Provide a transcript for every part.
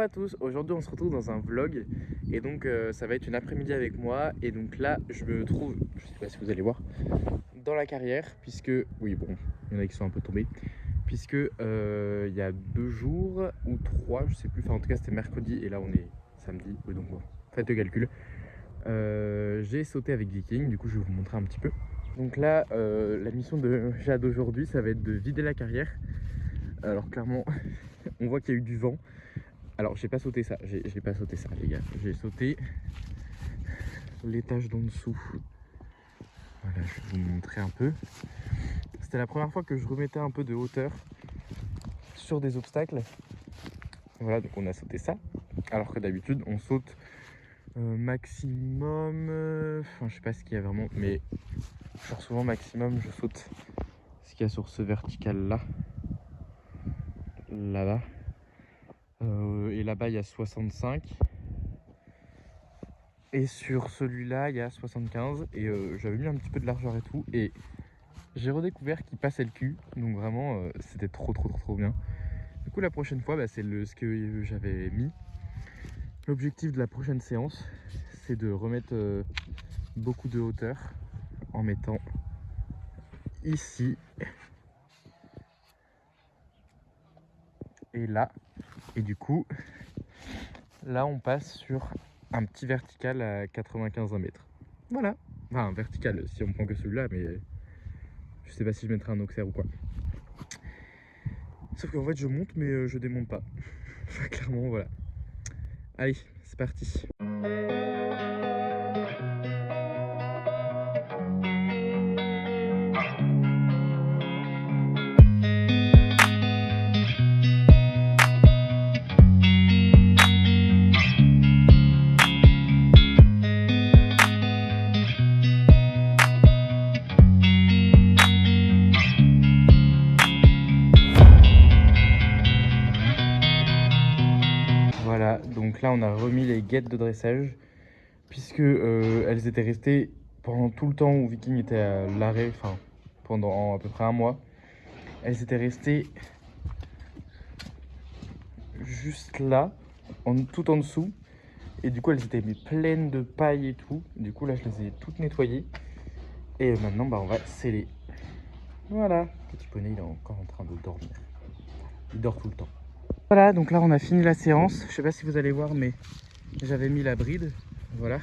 à tous, aujourd'hui on se retrouve dans un vlog et donc ça va être une après-midi avec moi et donc là je me trouve, je sais pas si vous allez voir, dans la carrière puisque, oui bon, il y en a qui sont un peu tombés, puisque il y a 2 jours ou 3, je sais plus, enfin en tout cas c'était mercredi et là on est samedi, oui donc bon, faites le calcul. J'ai sauté avec Viking, du coup je vais vous montrer un petit peu. Donc là la mission de Jade aujourd'hui ça va être de vider la carrière. Alors clairement on voit qu'il y a eu du vent. Alors j'ai pas sauté ça, j'ai pas sauté ça les gars. J'ai sauté l'étage d'en dessous. Voilà, je vais vous montrer un peu. C'était la première fois que je remettais un peu de hauteur sur des obstacles. Voilà, donc on a sauté ça. Alors que d'habitude on saute maximum, enfin je sais pas ce qu'il y a vraiment, mais genre souvent maximum je saute ce qu'il y a sur ce vertical là. Là-bas. Et là-bas il y a 65. Et sur celui-là il y a 75. Et j'avais mis un petit peu de largeur et tout. Et j'ai redécouvert qu'il passait le cul. Donc vraiment c'était trop bien. Du coup la prochaine fois c'est ce que j'avais mis. L'objectif de la prochaine séance c'est de remettre beaucoup de hauteur en mettant ici et là. Et du coup là on passe sur un petit vertical à 95 mètres. Voilà, enfin un vertical si on prend que celui-là, mais je sais pas si je mettrai un auxerre ou quoi. Sauf qu'en fait je monte mais je démonte pas. Enfin clairement voilà. Allez, c'est parti. Voilà, donc là on a remis les guettes de dressage puisque elles étaient restées pendant tout le temps où Viking était à l'arrêt, enfin pendant à peu près un mois. Elles étaient restées juste là, tout en dessous, et du coup elles étaient pleines de paille et tout. Du coup là je les ai toutes nettoyées et maintenant on va sceller. Voilà, petit poney il est encore en train de dormir, il dort tout le temps. Voilà, donc là on a fini la séance. Je sais pas si vous allez voir, mais j'avais mis la bride, voilà.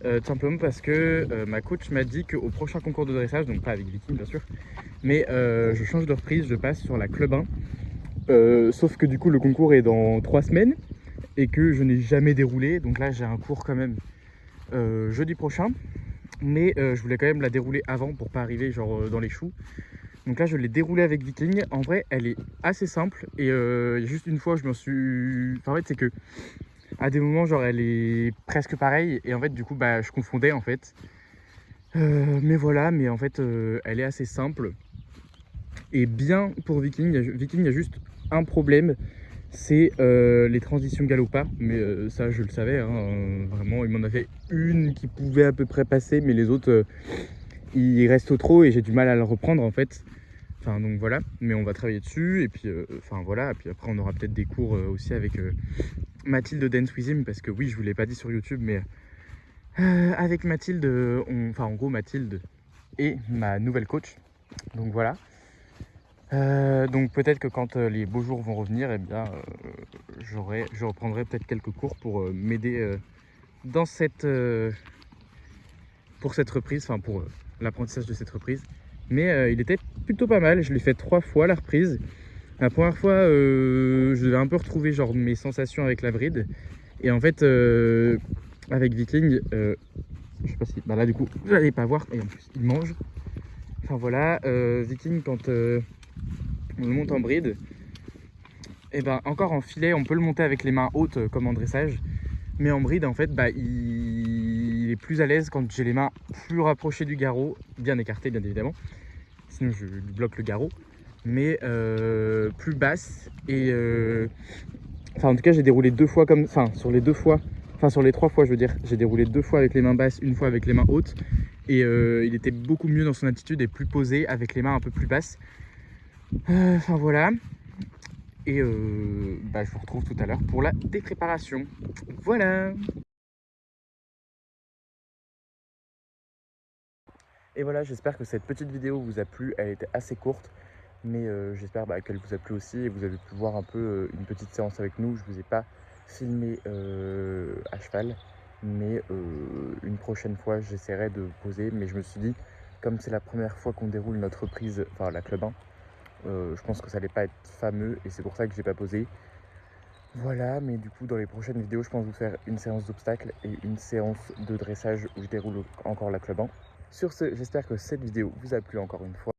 Tout simplement parce que ma coach m'a dit qu'au prochain concours de dressage, donc pas avec Viking bien sûr, mais je change de reprise, je passe sur la Club 1. Sauf que du coup le concours est dans 3 semaines et que je n'ai jamais déroulé. Donc là j'ai un cours quand même jeudi prochain, mais je voulais quand même la dérouler avant pour pas arriver genre dans les choux. Donc là je l'ai déroulée avec Viking. En vrai elle est assez simple et il y a juste une fois je m'en suis... Enfin en fait c'est que à des moments genre elle est presque pareille et en fait du coup je confondais en fait. Mais voilà, mais en fait elle est assez simple et bien pour Viking. Viking il y a juste un problème, c'est les transitions galop-pas, mais ça je le savais, hein, vraiment il m'en a fait une qui pouvait à peu près passer, mais les autres ils restent trop et j'ai du mal à le reprendre en fait. Enfin donc voilà, mais on va travailler dessus et puis enfin voilà, et puis après on aura peut-être des cours aussi avec Mathilde Dance With Him, parce que oui je vous l'ai pas dit sur YouTube, mais avec Mathilde, enfin en gros Mathilde est ma nouvelle coach, donc voilà. Donc peut-être que quand les beaux jours vont revenir, eh bien je reprendrai peut-être quelques cours pour m'aider dans pour cette reprise, enfin pour l'apprentissage de cette reprise. Mais il était plutôt pas mal, je l'ai fait 3 fois la reprise. La première fois je devais un peu retrouver genre mes sensations avec la bride, et en fait avec Viking, je sais pas si, là du coup vous n'allez pas voir, et en plus il mange. Enfin voilà, Viking quand on le monte en bride, et encore en filet on peut le monter avec les mains hautes comme en dressage, mais en bride en fait il est plus à l'aise quand j'ai les mains plus rapprochées du garrot, bien écartées bien évidemment, sinon je lui bloque le garrot, mais plus basse. Et enfin en tout cas j'ai déroulé 2 fois comme, enfin sur les 3 fois je veux dire, j'ai déroulé 2 fois avec les mains basses, une fois avec les mains hautes, et il était beaucoup mieux dans son attitude et plus posé avec les mains un peu plus basses. Enfin voilà. Et je vous retrouve tout à l'heure pour la dépréparation. Voilà. Et voilà, j'espère que cette petite vidéo vous a plu. Elle était assez courte, mais j'espère qu'elle vous a plu aussi et vous avez pu voir un peu une petite séance avec nous. Je ne vous ai pas filmé à cheval, mais une prochaine fois, j'essaierai de poser. Mais je me suis dit, comme c'est la première fois qu'on déroule notre prise, enfin la club 1, je pense que ça n'allait pas être fameux et c'est pour ça que j'ai pas posé. Voilà, mais du coup, dans les prochaines vidéos, je pense vous faire une séance d'obstacles et une séance de dressage où je déroule encore la club 1. Sur ce, j'espère que cette vidéo vous a plu encore une fois.